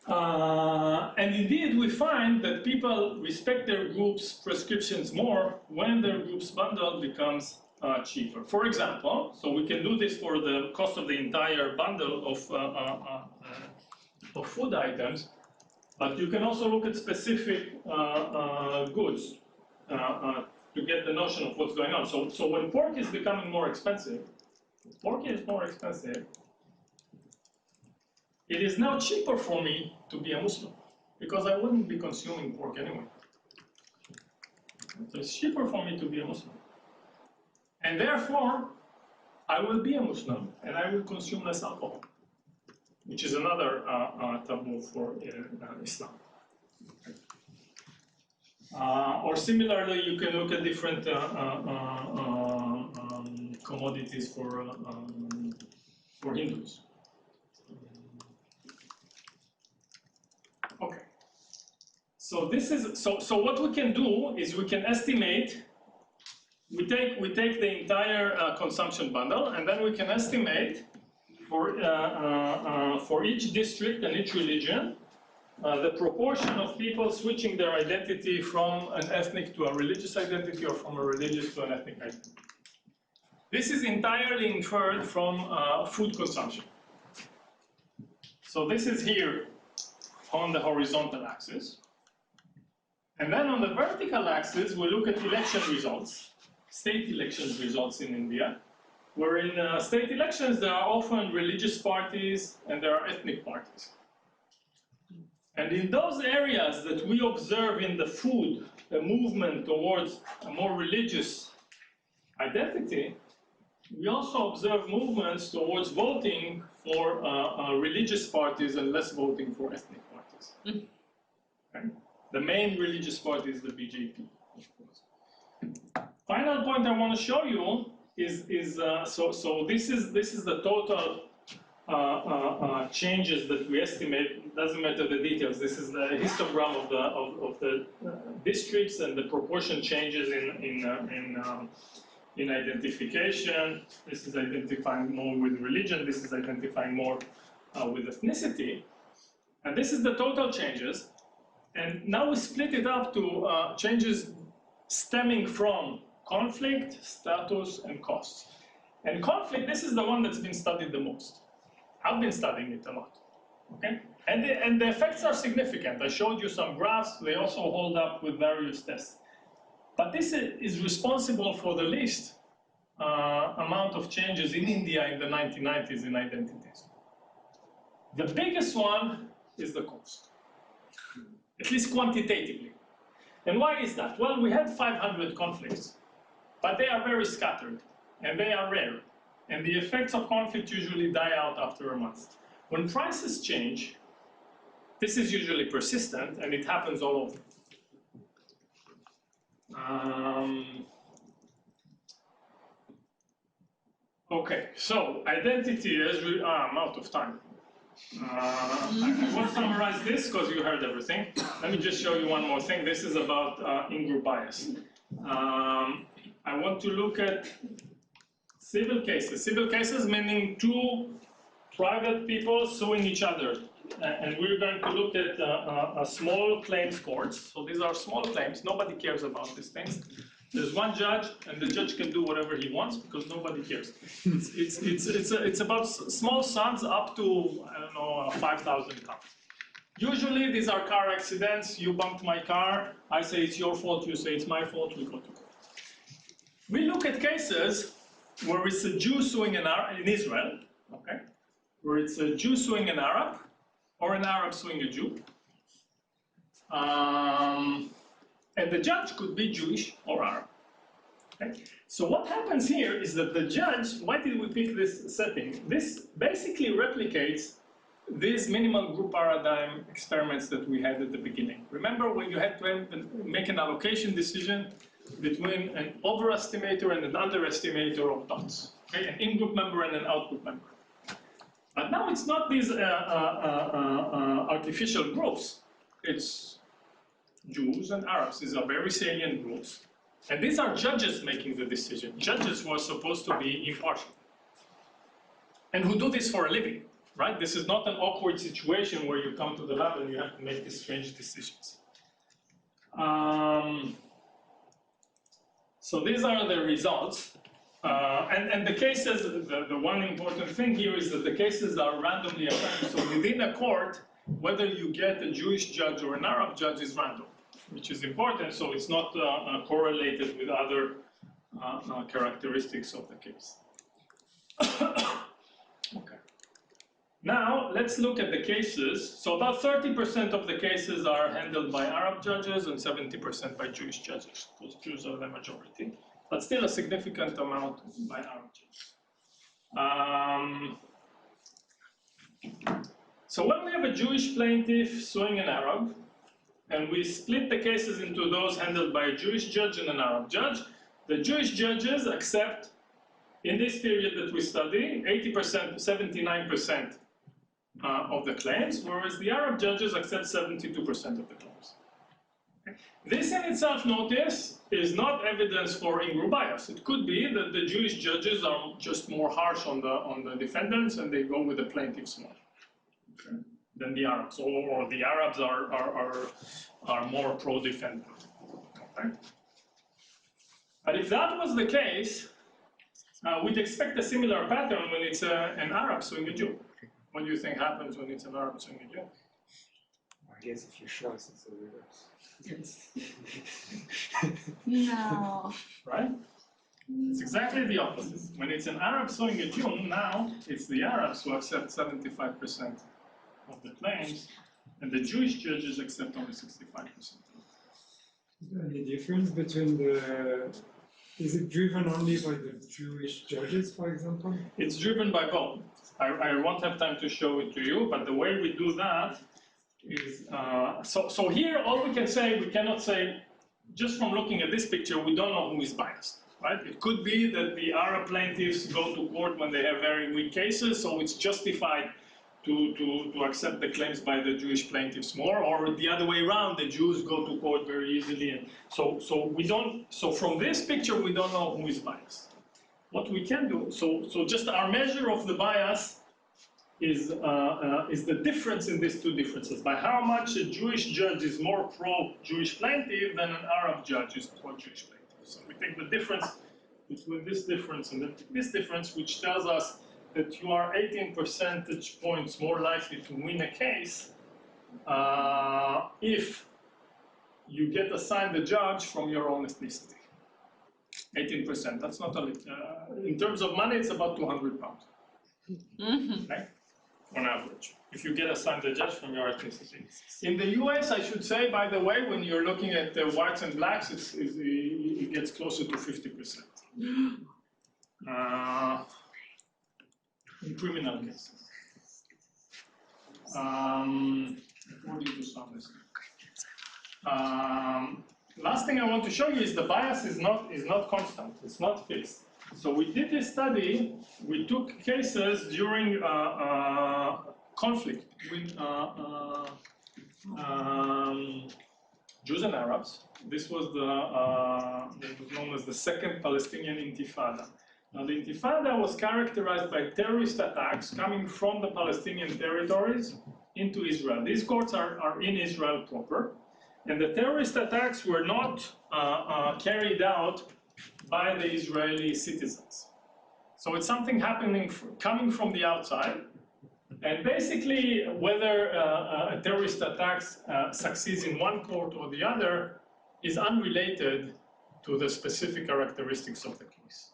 And indeed, we find that people respect their group's prescriptions more when their group's bundle becomes cheaper. For example, so we can do this for the cost of the entire bundle of food items, but you can also look at specific goods to get the notion of what's going on. So when pork is becoming more expensive, it is now cheaper for me to be a Muslim, because I wouldn't be consuming pork anyway. So it's cheaper for me to be a Muslim. And therefore, I will be a Muslim, and I will consume less alcohol, which is another taboo for Islam. Or similarly, you can look at different commodities for Hindus. Okay. So this is so what we can do is we can estimate. We take the entire consumption bundle, and then we can estimate for each district and each religion the proportion of people switching their identity from an ethnic to a religious identity, or from a religious to an ethnic identity. This is entirely inferred from food consumption. So this is here on the horizontal axis. And then on the vertical axis, we look at election results, state elections results in India, where in state elections there are often religious parties and there are ethnic parties. And in those areas that we observe in the food a movement towards a more religious identity, we also observe movements towards voting for religious parties and less voting for ethnic parties. Okay? The main religious party is the BJP, of course. Final point I want to show you is so this is the total changes that we estimate. Doesn't matter the details. This is the histogram of the districts and the proportion changes in identification. This is identifying more with religion. This is identifying more with ethnicity. And this is the total changes. And now we split it up to changes stemming from conflict, status, and costs. And conflict, this is the one that's been studied the most. I've been studying it a lot. Okay? And the effects are significant. I showed you some graphs. They also hold up with various tests. But this is responsible for the least amount of changes in India in the 1990s in identities. The biggest one is the cost, at least quantitatively. And why is that? Well, we had 500 conflicts, but they are very scattered, and they are rare. And the effects of conflict usually die out after a month. When prices change, this is usually persistent, and it happens all over. Okay, so identity, I'm out of time. I will summarize this because you heard everything. Let me just show you one more thing. This is about in-group bias. I want to look at civil cases. Civil cases meaning two private people suing each other. And we're going to look at a small claims courts. So these are small claims. Nobody cares about these things. There's one judge, and the judge can do whatever he wants because nobody cares. It's about small sums up to, I don't know, 5,000 pounds. Usually these are car accidents. You bumped my car. I say it's your fault. You say it's my fault. We go to court. We look at cases where it's a Jew suing in Israel, okay, where it's a Jew suing an Arab, or an Arab suing a Jew. And the judge could be Jewish or Arab. Okay? So what happens here is that the judge, why did we pick this setting? This basically replicates these minimal group paradigm experiments that we had at the beginning. Remember when you had to make an allocation decision between an overestimator and an underestimator of dots, okay? An in-group member and an out-group member. But now it's not these artificial groups. It's Jews and Arabs. These are very salient groups. And these are judges making the decision. Judges who are supposed to be impartial. And who do this for a living, right? This is not an awkward situation where you come to the lab and you have to make these strange decisions. So these are the results. And the cases, the one important thing here is that the cases are randomly assigned. So within a court, whether you get a Jewish judge or an Arab judge is random, which is important. So it's not correlated with other characteristics of the case. Okay. Now let's look at the cases. So about 30% of the cases are handled by Arab judges and 70% by Jewish judges. Those Jews are the majority, but still a significant amount by Arab judges. So when we have a Jewish plaintiff suing an Arab, and we split the cases into those handled by a Jewish judge and an Arab judge, the Jewish judges accept, in this period that we study, 80%, 79% of the claims, whereas the Arab judges accept 72% of the claims. This in itself, notice, is not evidence for in-group bias. It could be that the Jewish judges are just more harsh on the defendants and they go with the plaintiffs more than the Arabs, or the Arabs are more pro-defendant. Okay? But if that was the case, we'd expect a similar pattern when it's an Arab suing a Jew. What do you think happens when it's an Arab suing a Jew? I guess if you show us, it's the reverse. No. Right? It's exactly the opposite. When it's an Arab suing a Jew, now it's the Arabs who accept 75% of the claims, and the Jewish judges accept only 65%. Is there any difference between the... Is it driven only by the Jewish judges, for example? It's driven by both. I won't have time to show it to you, but the way we do that is... So here, all we can say, we cannot say, just from looking at this picture, we don't know who is biased. Right? It could be that the Arab plaintiffs go to court when they have very weak cases, so it's justified to accept the claims by the Jewish plaintiffs more, or the other way around, the Jews go to court very easily. And so from this picture, we don't know who is biased. What we can do, so just our measure of the bias is the difference in these two differences, by how much a Jewish judge is more pro-Jewish plaintiff than an Arab judge is pro-Jewish plaintiff. So we take the difference between this difference and this difference, which tells us that you are 18 percentage points more likely to win a case if you get assigned a judge from your own ethnicity. 18%, that's not a in terms of money, it's about 200 pounds, okay? On average, if you get assigned a judge from your ethnicity. In the US, I should say, by the way, when you're looking at the whites and blacks, it gets closer to 50%. In criminal cases. According to some last thing I want to show you is the bias is not constant, it's not fixed. So we did this study, we took cases during conflict between Jews and Arabs. This was what was known as the Second Palestinian Intifada. Now, the Intifada was characterized by terrorist attacks coming from the Palestinian territories into Israel. These courts are in Israel proper, and the terrorist attacks were not carried out by the Israeli citizens. So it's something coming from the outside, and basically whether a terrorist attack succeeds in one court or the other is unrelated to the specific characteristics of the case.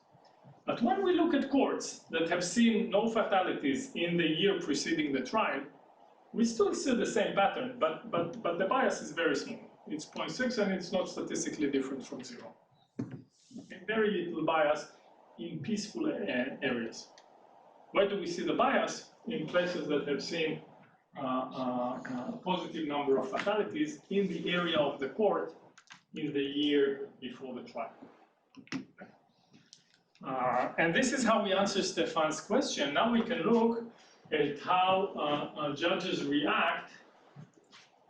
But when we look at courts that have seen no fatalities in the year preceding the trial, we still see the same pattern, but the bias is very small. It's 0.6 and it's not statistically different from 0. Okay, very little bias in peaceful areas. Where do we see the bias? In places that have seen a positive number of fatalities in the area of the court in the year before the trial. And this is how we answer Stefan's question. Now we can look at how judges react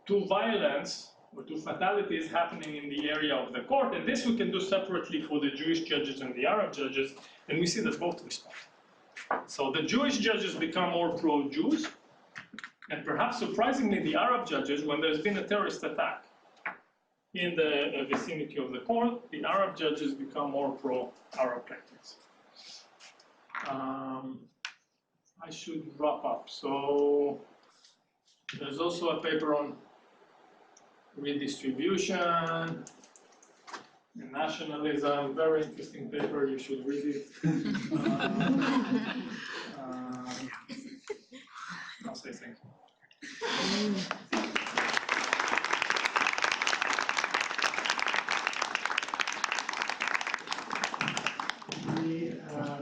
to violence or to fatalities happening in the area of the court. And this we can do separately for the Jewish judges and the Arab judges, and we see that both respond. So the Jewish judges become more pro-Jews, and perhaps surprisingly the Arab judges, when there's been a terrorist attack in the vicinity of the court, the Arab judges become more pro-Arab tactics. I should wrap up. So there's also a paper on redistribution and nationalism. Very interesting paper. You should read it. I'll say thank you.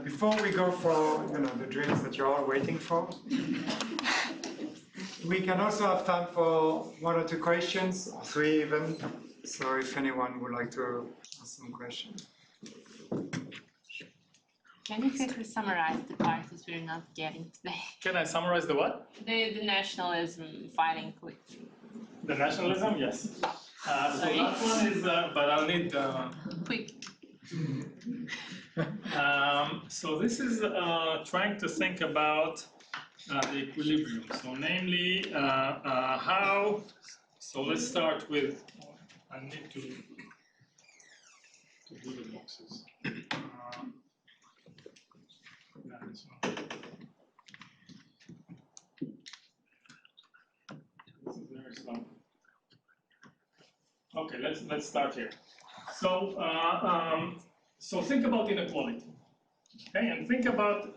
Before we go for the drinks that you're all waiting for, we can also have time for 1 or 2 questions, or 3 even. So if anyone would like to ask some questions. Can you quickly summarize the parts that we're not getting today? Can I summarize the what? The nationalism fighting quick. The nationalism, yes. So that one is, but I'll need. Quick. So this is trying to think about the equilibrium. So namely, how. So let's start with. I need to do the boxes. This is very slow. Okay, let's start here. So so think about inequality, okay, and think about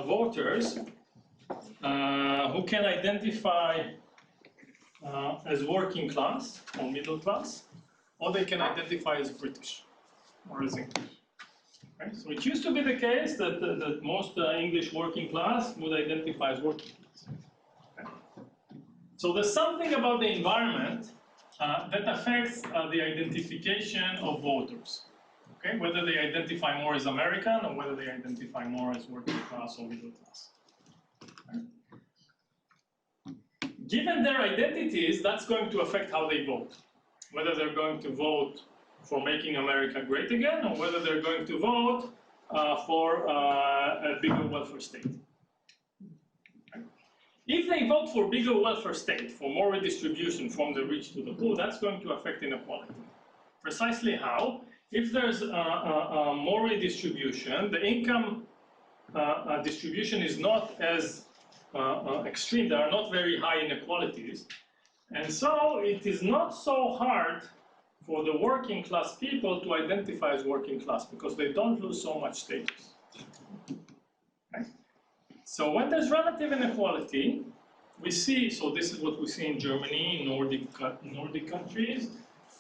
voters who can identify as working class or middle class, or they can identify as British or as English. Okay? So it used to be the case that most English working class would identify as working class. Okay? So there's something about the environment that affects the identification of voters. Okay? Whether they identify more as American or whether they identify more as working class or middle class. Okay? Given their identities, that's going to affect how they vote. Whether they're going to vote for making America great again, or whether they're going to vote for a bigger welfare state. Okay? If they vote for bigger welfare state, for more redistribution from the rich to the poor, that's going to affect inequality. Precisely how? If there's more redistribution, the income distribution is not as extreme. There are not very high inequalities. And so it is not so hard for the working class people to identify as working class because they don't lose so much status. Okay? So when there's relative inequality, we see, so this is what we see in Germany, Nordic countries,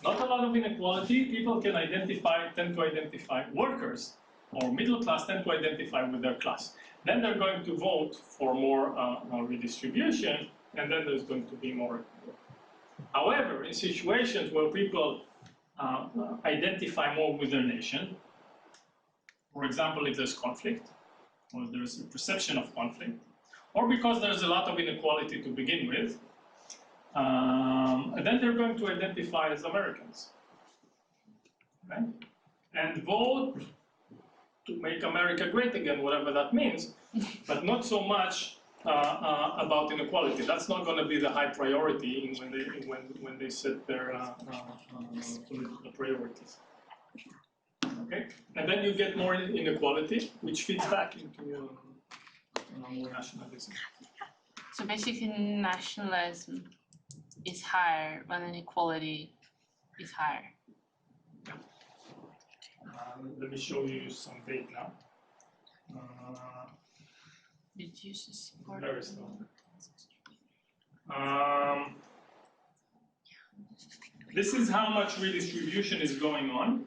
not a lot of inequality. People can tend to identify, workers or middle class tend to identify with their class. Then they're going to vote for more redistribution, and then there's going to be more. However, in situations where people identify more with their nation, for example, if there's conflict, or there's a perception of conflict, or because there's a lot of inequality to begin with, then they're going to identify as Americans. Okay? And vote to make America great again, whatever that means, but not so much about inequality. That's not going to be the high priority when they set their political priorities. Okay, and then you get more inequality, which feeds back into more nationalism. So basically, nationalism is higher when inequality is higher. Let me show you some data now. Reduces support. Very slow. This is how much redistribution is going on,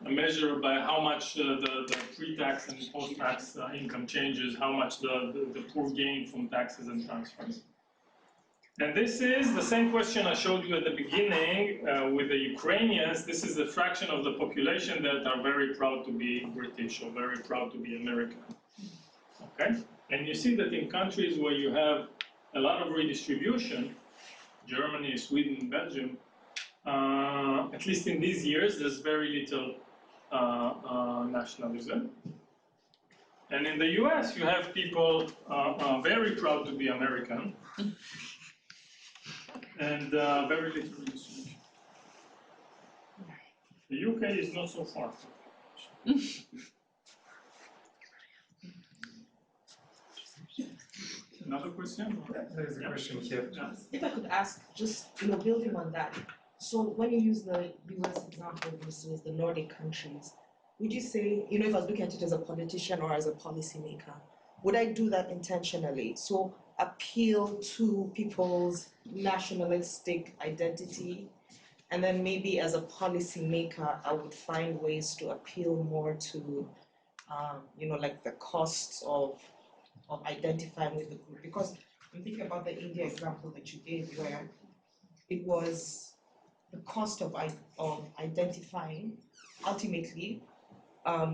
measured by how much the pre-tax and post-tax income changes, how much the poor gain from taxes and transfers. And this is the same question I showed you at the beginning with the Ukrainians. This is the fraction of the population that are very proud to be British or very proud to be American. Okay? And you see that in countries where you have a lot of redistribution, Germany, Sweden, Belgium, at least in these years, there's very little nationalism. And in the US, you have people very proud to be American and very little redistribution. The UK is not so far. Another question? There's a question here. Yeah. If I could ask, just building on that. So when you use the US example versus the Nordic countries, would you say, if I was looking at it as a politician or as a policymaker, would I do that intentionally? So appeal to people's nationalistic identity, and then maybe as a policymaker, I would find ways to appeal more to, like the costs of identifying with the group. Because I'm thinking about the India example that you gave, where it was the cost of identifying ultimately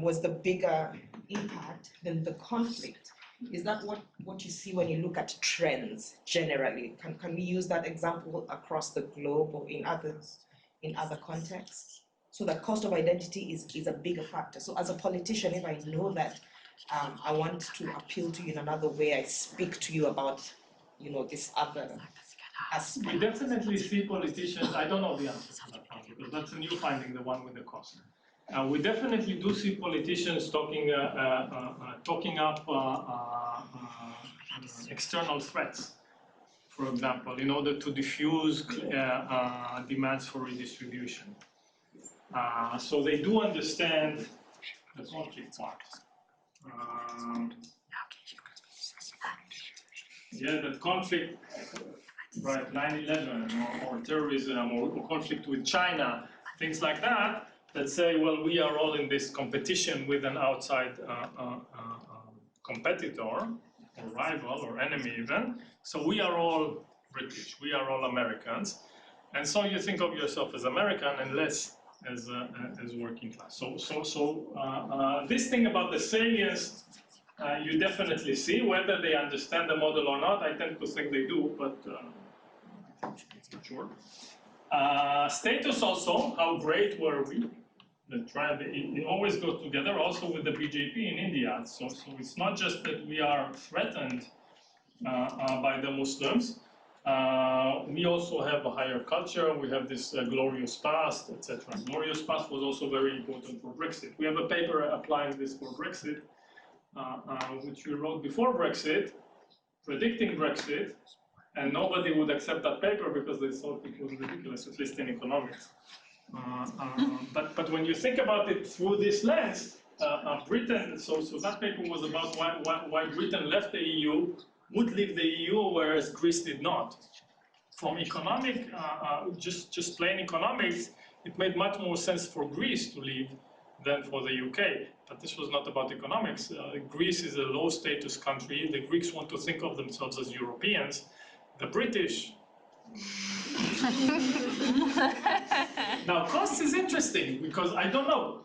was the bigger impact than the conflict. Is that what you see when you look at trends generally? Can we use that example across the globe or in other contexts? So the cost of identity is a bigger factor. So as a politician, if I know that I want to appeal to you in another way, I speak to you about this other aspect. We definitely see politicians, I don't know the answer to that one, because that's a new finding, the one with the cost. We definitely do see politicians talking up external threats, for example, in order to diffuse demands for redistribution. So they do understand the conflict part. Yeah, the conflict, right, 9/11 or terrorism or conflict with China, things like that, that say, well, we are all in this competition with an outside competitor or rival or enemy even. So we are all British, we are all Americans. And so you think of yourself as American and less as working class. So this thing about the salience, you definitely see. Whether they understand the model or not, I tend to think they do, but I'm not sure. Status also, how great were we? It always goes together also with the BJP in India. So it's not just that we are threatened by the Muslims. We also have a higher culture. We have this glorious past, etc. Glorious past was also very important for Brexit. We have a paper applying this for Brexit, which we wrote before Brexit, predicting Brexit, and nobody would accept that paper because they thought it was ridiculous, at least in economics. But when you think about it through this lens, Britain, so that paper was about why Britain left the EU, would leave the EU, whereas Greece did not. From economic, just plain economics, it made much more sense for Greece to leave than for the UK. But this was not about economics. Greece is a low-status country. The Greeks want to think of themselves as Europeans. The British. Now, cost is interesting because I don't know.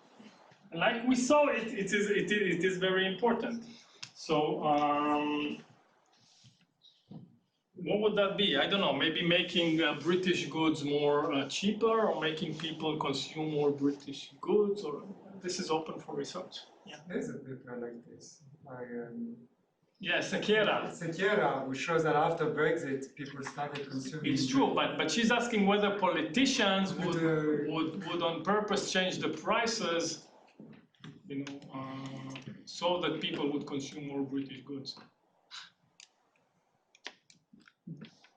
Like we saw, it is very important. So, what would that be? I don't know. Maybe making British goods more cheaper, or making people consume more British goods, or this is open for research. Yeah. There's a paper like this. Yeah, Sequeira, which shows that after Brexit, people started consuming. It's true, but she's asking whether politicians would on purpose change the prices, so that people would consume more British goods.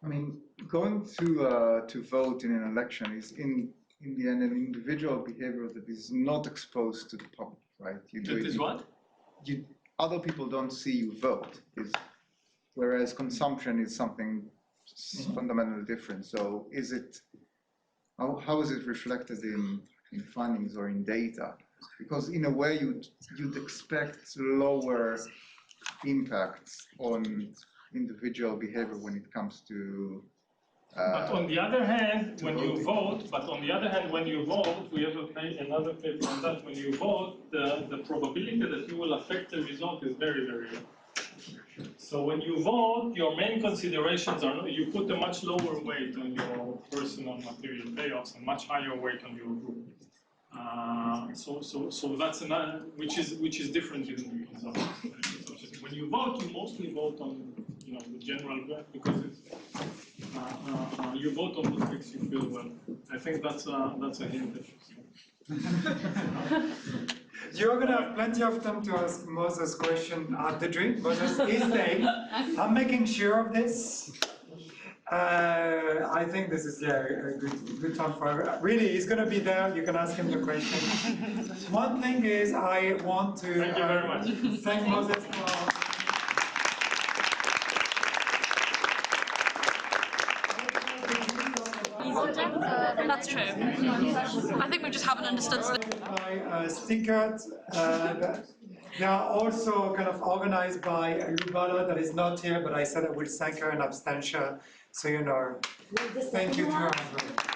I mean, going to vote in an election is in the end an individual behavior that is not exposed to the public, right? What? Other people don't see you vote, whereas consumption is something fundamentally different. So how is it reflected in findings or in data? Because in a way you'd expect lower impacts on individual behavior when it comes to but on the other hand, when you vote, we have another paper on that. When you vote, the probability that you will affect the result is very, very low. So when you vote, your main considerations are you put a much lower weight on your personal material payoffs and much higher weight on your group. So that's another, which is different in Zambia. When you vote, you mostly vote on the general graph because it's, you vote on what makes you feel well. I think that's a hint. You're going to have plenty of time to ask Moses question at the drink. Moses is staying. I'm making sure of this. I think this is a good time for really. He's going to be there. You can ask him the question. One thing is, I want to thank you very much. Thank Moses for. That's true. I think we just haven't understood. By stickers. They are also kind of organized by Lubala that is not here, but I said I will thank her in absentia, so you know. Thank you to her as well.